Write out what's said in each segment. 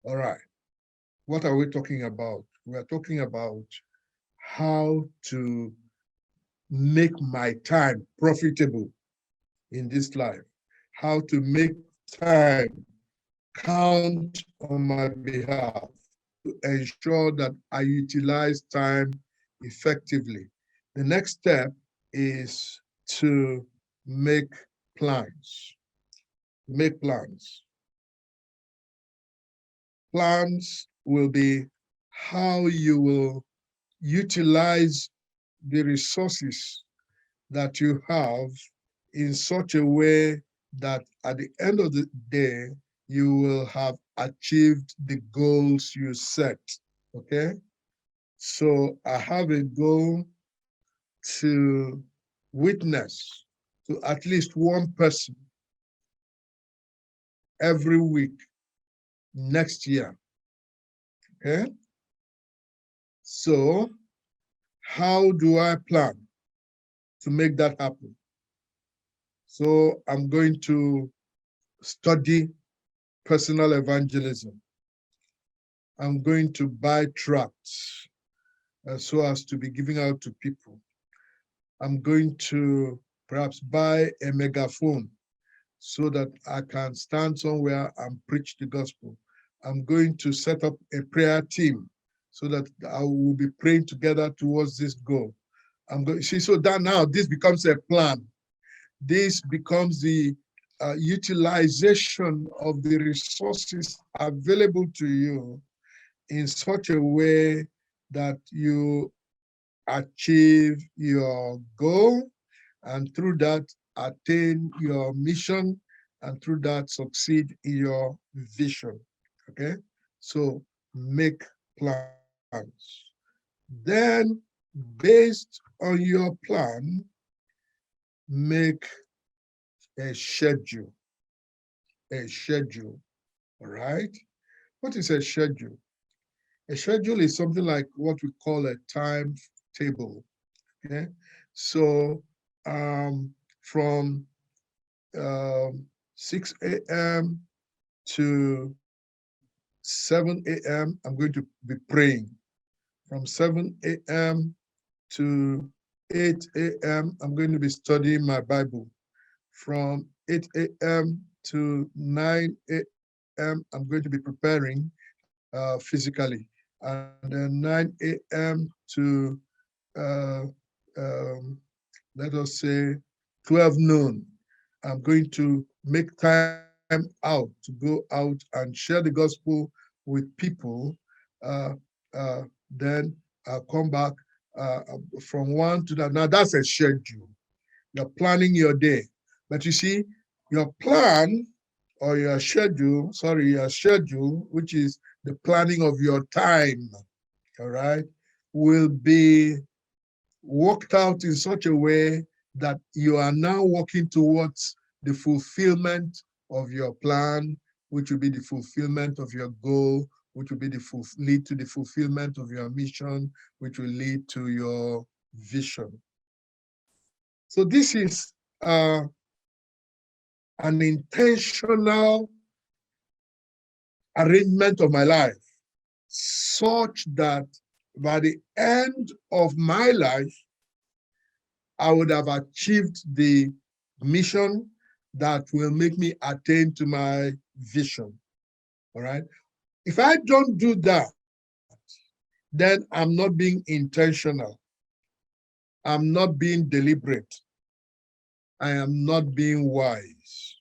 All right. What are we talking about? We are talking about how to make my time profitable in this life, how to make time count on my behalf, to ensure that I utilize time effectively. The next step is to make plans. Make plans. Plans will be how you will utilize the resources that you have in such a way that at the end of the day, you will have achieved the goals you set. Okay? So I have a goal to witness to at least one person every week next year. Okay? So how do I plan to make that happen? So I'm going to study personal evangelism. I'm going to buy tracts so as to be giving out to people. I'm going to perhaps buy a megaphone so that I can stand somewhere and preach the gospel. I'm going to set up a prayer team so that I will be praying together towards this goal. I'm going see so that now this becomes a plan. This becomes the utilization of the resources available to you in such a way that you achieve your goal, and through that attain your mission, and through that succeed in your vision. Okay, so make plans. Then, based on your plan, make a schedule. A schedule. All right. What is a schedule? A schedule is something like what we call a timetable. Okay, so from 6 a.m. to 7 a.m., I'm going to be praying. From 7 a.m. to 8 a.m., I'm going to be studying my Bible. From 8 a.m. to 9 a.m., I'm going to be preparing physically. And then 9 a.m. to uh, um, let us say 12 noon, I'm going to make time out to go out and share the gospel with people. Uh, uh, then I'll come back uh, from one to that. Now that's a schedule. You're planning your day. But you see, your plan or your schedule, which is the planning of your time, all right, will be worked out in such a way that you are now working towards the fulfillment of your plan, which will be the fulfillment of your goal, which will be lead to the fulfillment of your mission, which will lead to your vision. So this is an intentional arrangement of my life, such that by the end of my life, I would have achieved the mission that will make me attain to my vision. All right. If I don't do that, then I'm not being intentional. I'm not being deliberate. I am not being wise.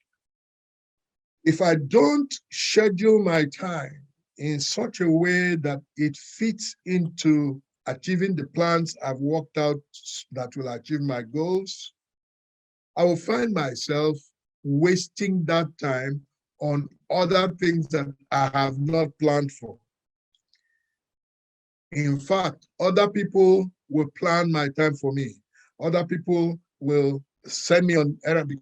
If I don't schedule my time in such a way that it fits into achieving the plans I've worked out that will achieve my goals, I will find myself wasting that time on other things that I have not planned for. In fact, other people will plan my time for me. Other people will send me on errand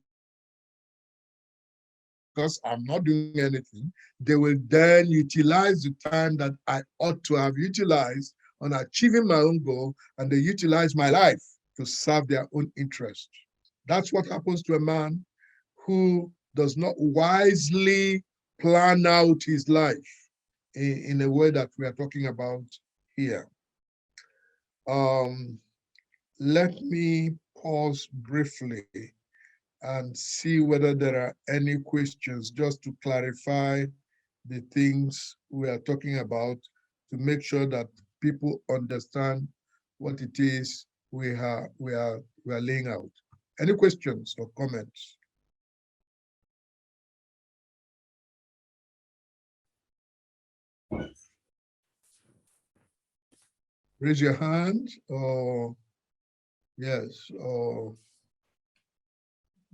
because I'm not doing anything. They will then utilize the time that I ought to have utilized on achieving my own goal, and they utilize my life to serve their own interest. That's what happens to a man who does not wisely plan out his life in a way that we are talking about here. Let me pause briefly and see whether there are any questions, just to clarify the things we are talking about, to make sure that people understand what it is we are laying out. Any questions or comments? Raise your hand, or yes, or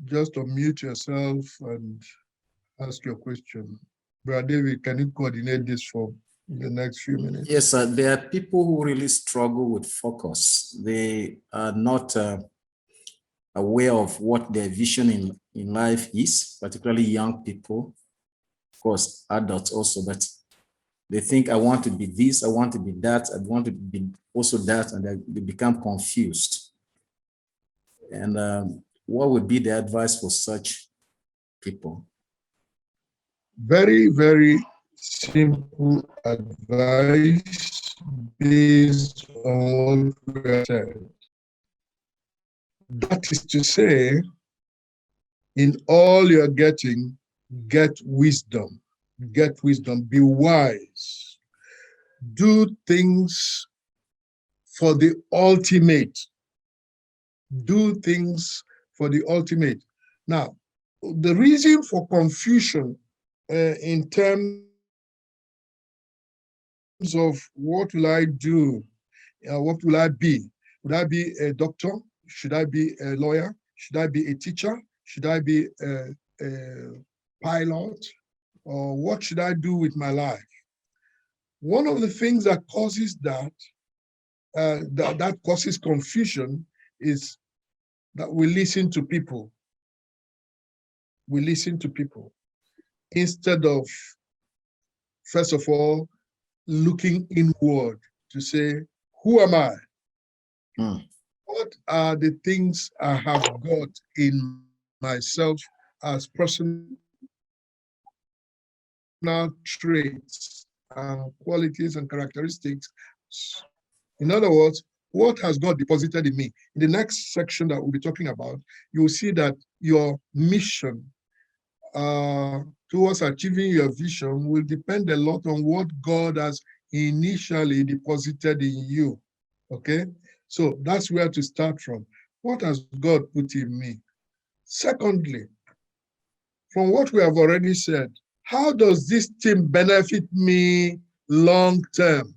just unmute yourself and ask your question. Brother David, can you coordinate this for the next few minutes? Yes, sir. There are people who really struggle with focus. They are not aware of what their vision in life is, particularly young people, of course, adults also, but they think, I want to be this, I want to be that, I want to be also that, and they become confused. And what would be the advice for such people? Very, very simple advice based on what we have said. That is to say, in all you're getting, get wisdom. Get wisdom. Be wise. Do things for the ultimate. Do things for the ultimate. Now, the reason for confusion in terms of what will I do, what will I be? Would I be a doctor? Should I be a lawyer? Should I be a teacher? Should I be a pilot? Or what should I do with my life? One of the things that causes that causes confusion is that we listen to people. We listen to people instead of, first of all, looking inward to say, who am I? What are the things I have got in myself as personal traits and qualities and characteristics? In other words, what has God deposited in me? In the next section that we'll be talking about, you will see that your mission towards achieving your vision will depend a lot on what God has initially deposited in you. Okay? So that's where to start from. What has God put in me? Secondly, from what we have already said, how does this thing benefit me long term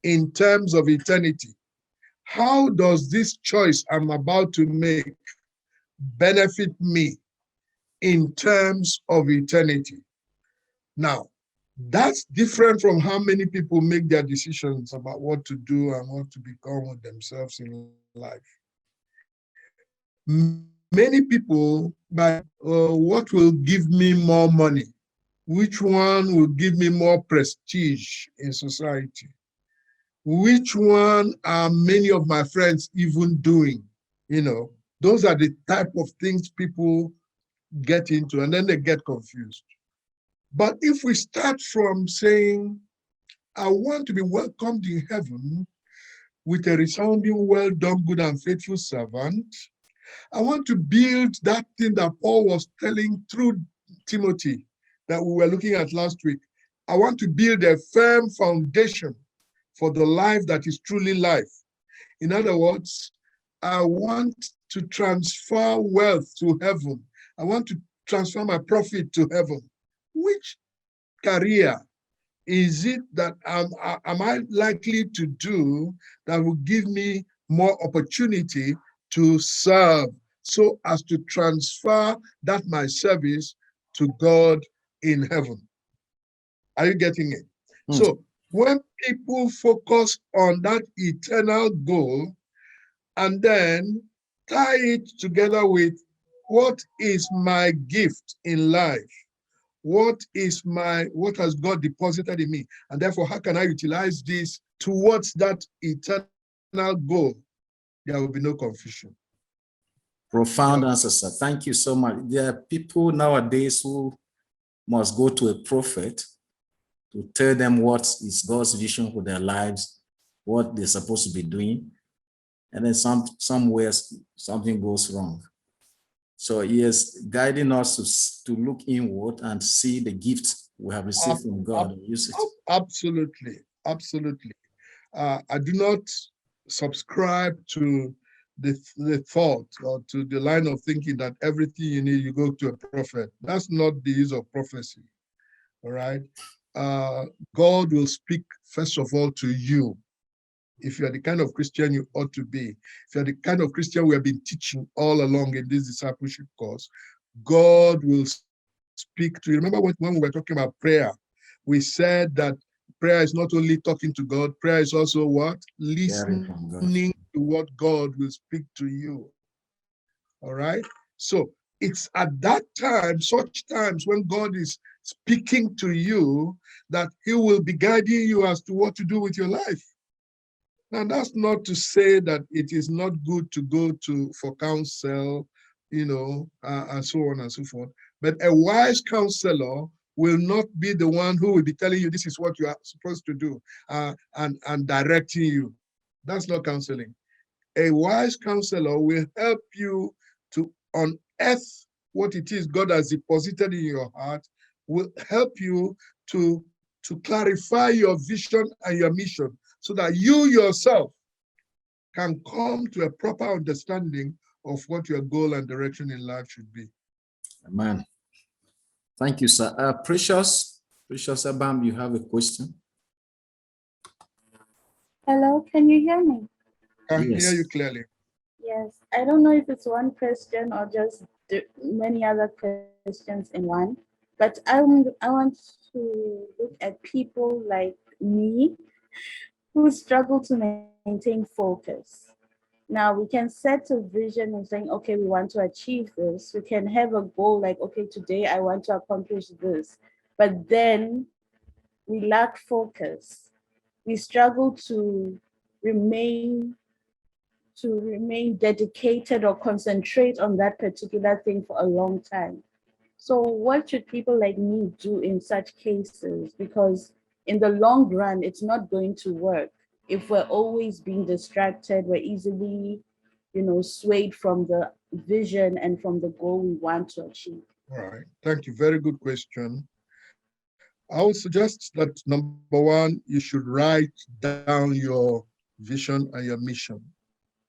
in terms of eternity? How does this choice I'm about to make benefit me in terms of eternity? Now, that's different from how many people make their decisions about what to do and what to become with themselves in life. Many people, by what will give me more money? Which one will give me more prestige in society? Which one are many of my friends even doing? You know, those are the type of things people get into, and then they get confused. But if we start from saying, I want to be welcomed in heaven with a resounding, well done, good and faithful servant, I want to build that thing that Paul was telling through Timothy that we were looking at last week. I want to build a firm foundation for the life that is truly life. In other words, I want to transfer wealth to heaven. I want to transfer my profit to heaven. Which career is it that am I likely to do that will give me more opportunity to serve, so as to transfer that my service to God in heaven? Are you getting it? So when people focus on that eternal goal and then tie it together with what is my gift in life, what has God deposited in me, and therefore how can I utilize this towards that eternal goal, there will be no confusion. Profound answer, sir. Thank you so much. There are people nowadays who must go to a prophet to tell them what is God's vision for their lives, what they're supposed to be doing. And then somewhere something goes wrong. So he is guiding us to look inward and see the gifts we have received from God and use it. Absolutely, absolutely. I do not subscribe to the thought or to the line of thinking that everything you need, you go to a prophet. That's not the use of prophecy. All right. God will speak, first of all, to you. If you're the kind of Christian you ought to be, if you're the kind of Christian we have been teaching all along in this discipleship course, God will speak to you. Remember when we were talking about prayer, we said that prayer is not only talking to God, prayer is also what? Listening to what God will speak to you. All right? So it's at that time, such times when God is speaking to you, that he will be guiding you as to what to do with your life. Now, that's not to say that it is not good to go to for counsel, and so on and so forth. But a wise counselor will not be the one who will be telling you this is what you are supposed to do, and directing you. That's not counseling. A wise counselor will help you to unearth what it is God has deposited in your heart, will help you to clarify your vision and your mission, so that you yourself can come to a proper understanding of what your goal and direction in life should be. Amen. Thank you, sir. Precious Abam, you have a question? Hello, can you hear me? I hear you clearly. Yes, I don't know if it's one question or just many other questions in one, but I want to look at people like me who struggle to maintain focus. Now we can set a vision and saying, okay, we want to achieve this. We can have a goal like, okay, today I want to accomplish this, but then we lack focus. We struggle to remain dedicated or concentrate on that particular thing for a long time. So what should people like me do in such cases? Because in the long run, it's not going to work. If we're always being distracted, we're easily, swayed from the vision and from the goal we want to achieve. All right. Thank you. Very good question. I would suggest that number one, you should write down your vision and your mission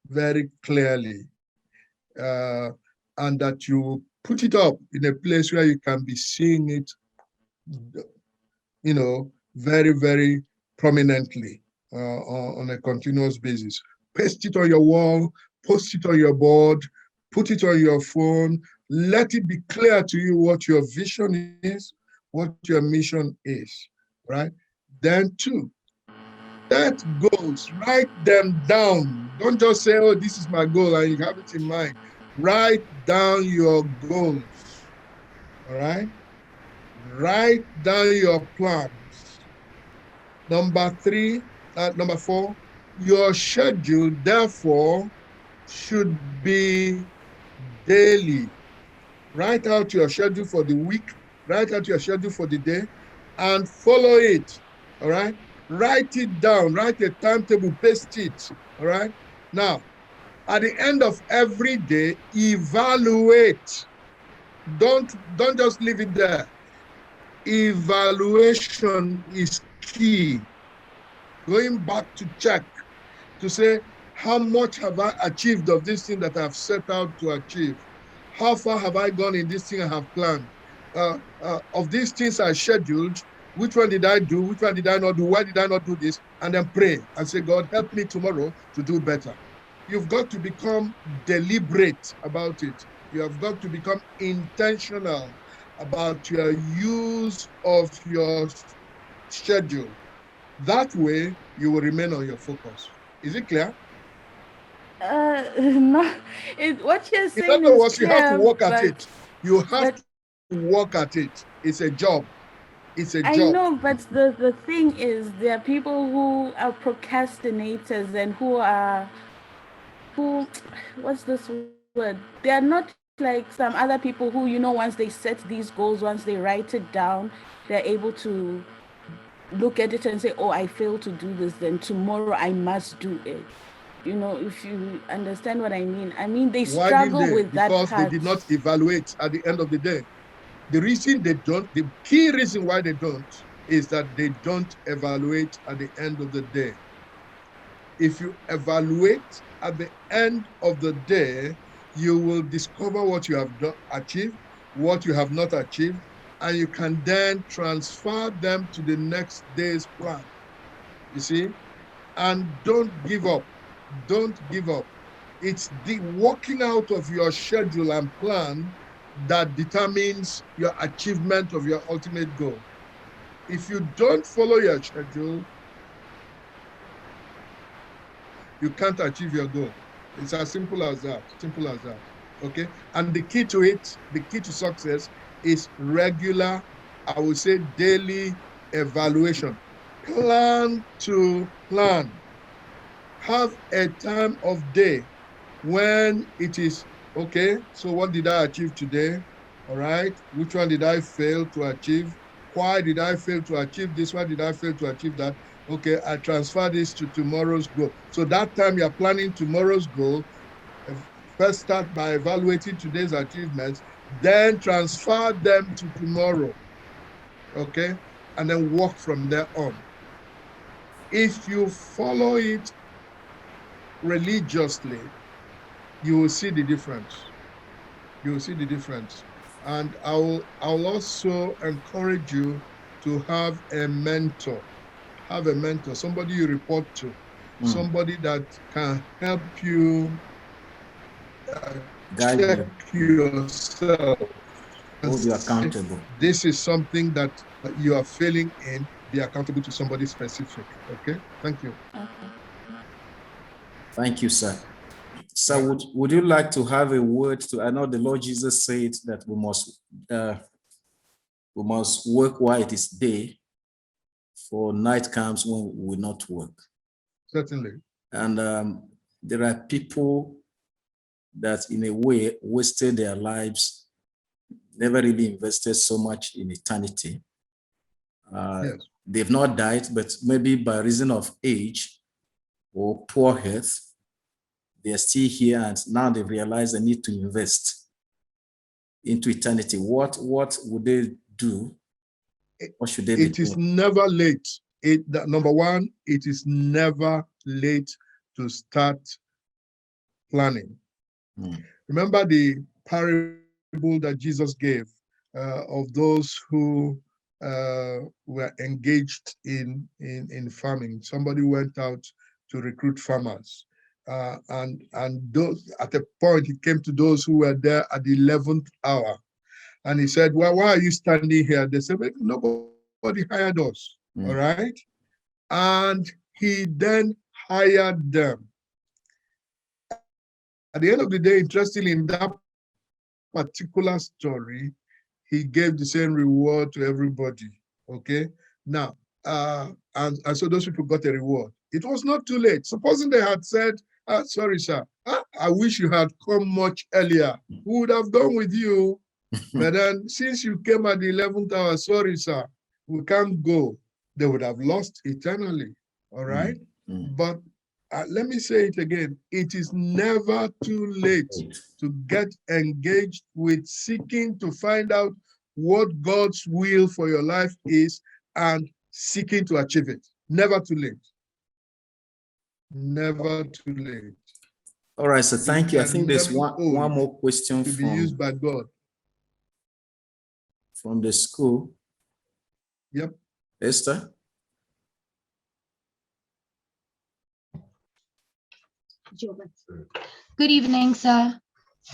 very clearly, and that you put it up in a place where you can be seeing it, very, very prominently on a continuous basis. Paste it on your wall, post it on your board, put it on your phone. Let it be clear to you what your vision is, what your mission is, right? Then two, set goals, write them down. Don't just say, oh, this is my goal, and you have it in mind. Write down your goals, all right? Write down your plans. Number four, your schedule, therefore, should be daily. Write out your schedule for the week, write out your schedule for the day, and follow it, all right? Write it down, write a timetable, paste it, all right? Now, at the end of every day, evaluate. Don't just leave it there. Evaluation is key. Going back to check to say, how much have I achieved of this thing that I've set out to achieve? How far have I gone in this thing I have planned? Of these things I scheduled, which one did I do? Which one did I not do? Why did I not do this? And then pray and say, God, help me tomorrow to do better. You've got to become deliberate about it. You have got to become intentional about your use of your schedule. That way, you will remain on your focus. Is it clear? No, what you're saying In other is words, clear, you have to work at it. You have to work at it. It's a job. It's a job. I know, but the thing is, there are people who are procrastinators and what's this word? They are not like some other people who, once they set these goals, once they write it down, they're able to look at it and say, oh, I failed to do this, then tomorrow I must do it. You know, if you understand what I mean. I mean, they Why didn't struggle they? with that Because they part. did not evaluate at the end of the day. The reason they don't, the key reason why they don't, is that they don't evaluate at the end of the day. If you evaluate at the end of the day, you will discover what you have achieved, what you have not achieved, and you can then transfer them to the next day's plan. You see? And don't give up. Don't give up. It's the working out of your schedule and plan that determines your achievement of your ultimate goal. If you don't follow your schedule, you can't achieve your goal. It's as simple as that. Simple as that. Okay. And the key to it, the key to success is regular, I would say daily evaluation. Plan to plan. Have a time of day when it is okay. So, what did I achieve today? All right. Which one did I fail to achieve? Why did I fail to achieve this? Why did I fail to achieve that? Okay, I transfer this to tomorrow's goal. So that time you're planning tomorrow's goal, first start by evaluating today's achievements, then transfer them to tomorrow. Okay, and then work from there on. If you follow it religiously, you will see the difference. You will see the difference. And I'll also encourage you to have a mentor. Have a mentor, somebody you report to, somebody that can help you check yourself. Hold you accountable. This is something that you are failing in. Be accountable to somebody specific. Okay. Thank you. Thank you, sir. So would you like to have a word to, I know the Lord Jesus said that we must work while it is day, for night comes when we will not work. Certainly. And there are people that in a way wasted their lives, never really invested so much in eternity. Yes. They've not died, but maybe by reason of age or poor health, they are still here, and now they realize they need to invest into eternity. What would they do? What should they be doing? It is never late. Number one, it is never late to start planning. Remember the parable that Jesus gave of those who were engaged in farming. Somebody went out to recruit farmers. And those, at a point, he came to those who were there at the 11th hour. And he said, well, why are you standing here? They said, nobody hired us. All right. And he then hired them. At the end of the day, interestingly, in that particular story, he gave the same reward to everybody. Okay. Now, and so those people got a reward. It was not too late. Supposing they had said, sorry, sir, I wish you had come much earlier. We would have gone with you. But then, since you came at the 11th hour, sorry, sir, we can't go. They would have lost eternally. All right. But let me say it again. It is never too late to get engaged with seeking to find out what God's will for your life is and seeking to achieve it. Never too late. Never too late. All right, so thank you. I think there's one more question to be used by God. From the school. Yep. Esther? Good evening, sir.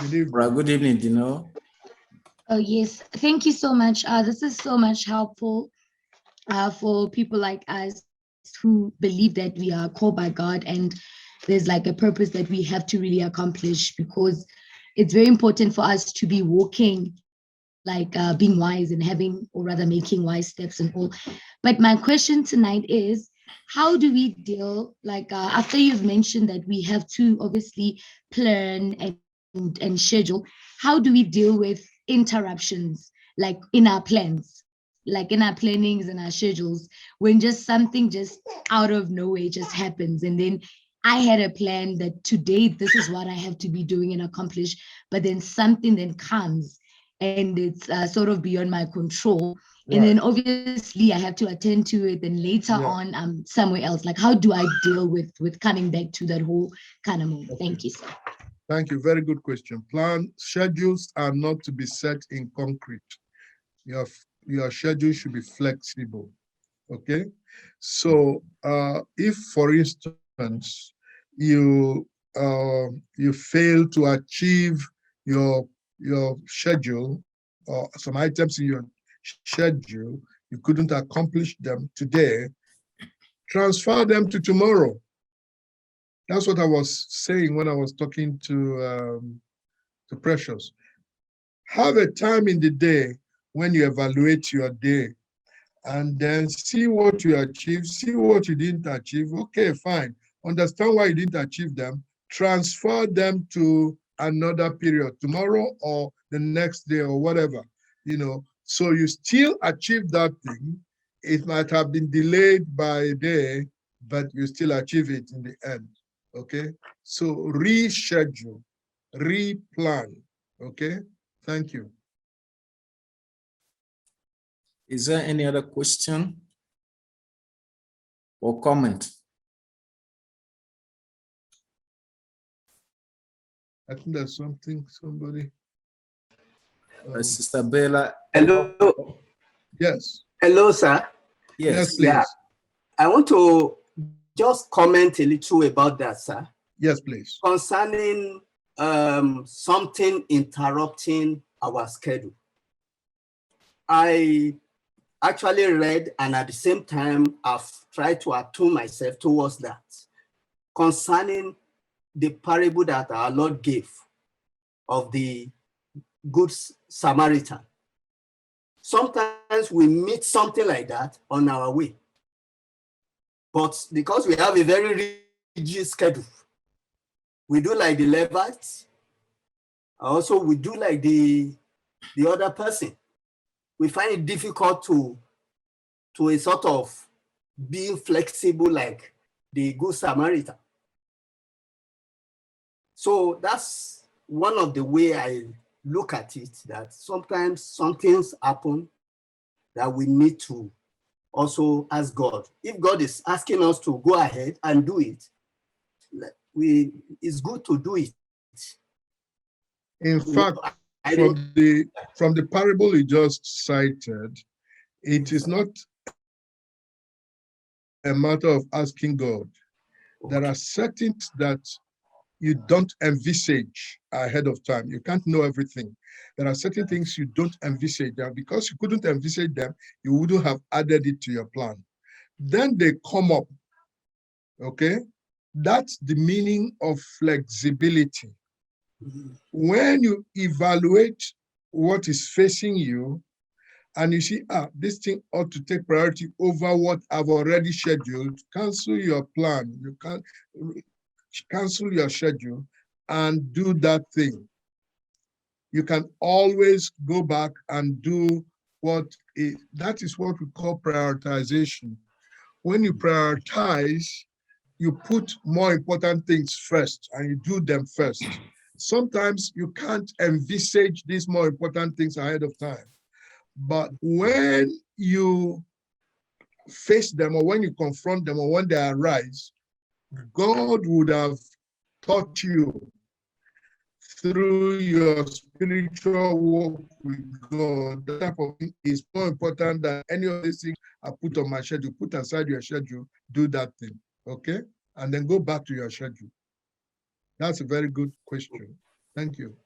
Good evening. Good evening, Dino. Oh, yes. Thank you so much. This is so much helpful for people like us who believe that we are called by God and there's like a purpose that we have to really accomplish, because it's very important for us to be walking like being wise and having, or rather making wise steps and all. But my question tonight is, how do we deal, like after you've mentioned that we have to obviously plan and schedule, how do we deal with interruptions like in our plans? like in our plannings and our schedules, when just something just out of nowhere just happens. And then I had a plan that today, this is what I have to be doing and accomplish, but then something then comes and it's sort of beyond my control. And then obviously I have to attend to it. Then later on, I'm somewhere else. Like, how do I deal with coming back to that whole kind of mode? Okay. Thank you, sir. Thank you. Very good question. Plan schedules are not to be set in concrete. Your schedule should be flexible. Okay. So if, for instance, you fail to achieve your schedule, or some items in your schedule, you couldn't accomplish them today, transfer them to tomorrow. That's what I was saying when I was talking to Precious. Have a time in the day when you evaluate your day, and then see what you achieved, see what you didn't achieve. Okay, fine. Understand why you didn't achieve them. Transfer them to another period, tomorrow or the next day or whatever, So you still achieve that thing. It might have been delayed by a day, but you still achieve it in the end. Okay? So reschedule, replan. Okay? Thank you. Is there any other question or comment? I think there's somebody. Sister Bella. Hello. Yes. Hello, sir. Yes. Please. Yeah. I want to just comment a little about that, sir. Yes, please. Concerning something interrupting our schedule. I actually read, and at the same time, I've tried to attune myself towards that, concerning the parable that our Lord gave of the Good Samaritan. Sometimes we meet something like that on our way. But because we have a very rigid schedule, we do like the Levites, also we do like the other person. We find it difficult to a sort of being flexible like the Good Samaritan. So that's one of the way I look at it, that sometimes some things happen that we need to also ask God. If God is asking us to go ahead and do it, it's good to do it. In fact, from the parable you just cited, it is not a matter of asking God. There are settings that you don't envisage ahead of time. You can't know everything. There are certain things you don't envisage, and because you couldn't envisage them, you wouldn't have added it to your plan. Then they come up, okay? That's the meaning of flexibility. When you evaluate what is facing you, and you see, this thing ought to take priority over what I've already scheduled, cancel your plan. You can't cancel your schedule and do that thing. You can always go back and do that is what we call prioritization. When you prioritize, you put more important things first and you do them first. Sometimes you can't envisage these more important things ahead of time. But when you face them, or when you confront them, or when they arise, God would have taught you through your spiritual walk with God. That type of thing is more important than any of these things I put on my schedule. Put aside your schedule, do that thing, okay? And then go back to your schedule. That's a very good question. Thank you.